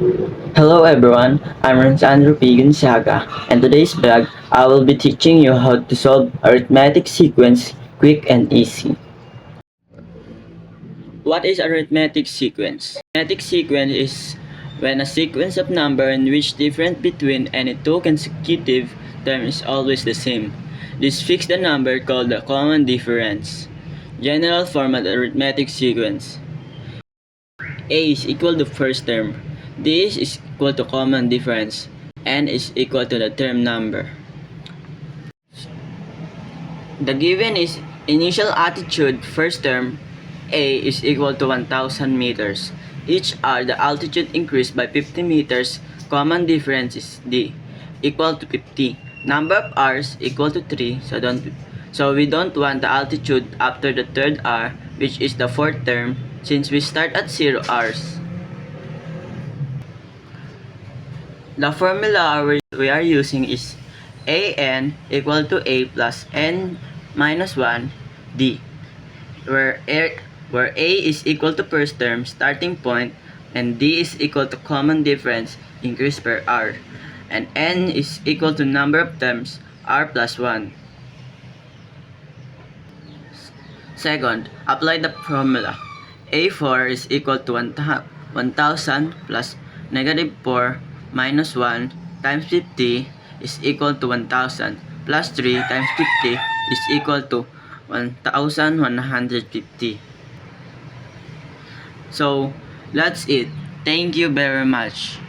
Hello everyone, I'm Ransandro P. Gonzaga, and today's vlog, I will be teaching you how to solve arithmetic sequence quick and easy. What is arithmetic sequence? Arithmetic sequence is when a sequence of number in which difference between any two consecutive terms is always the same. This fixed the number called the common difference. General format arithmetic sequence. A is equal to first term. D is equal to common difference. N is equal to the term number. The given is initial altitude first term A is equal to 1000 meters. Each R the altitude increased by 50 meters. Common difference is D equal to 50. Number of R's equal to 3 so we don't want the altitude after the third R which is the fourth term since we start at 0 R's. The formula we are using is an equal to a plus n minus 1 d, where a is equal to first term starting point and d is equal to common difference increase per r, and n is equal to number of terms r plus 1. Second, apply the formula. A4 is equal to 1000 plus negative 4 minus 1 times 50 is equal to 1000 plus 3 times 50 is equal to 1150. So, that's it. Thank you very much.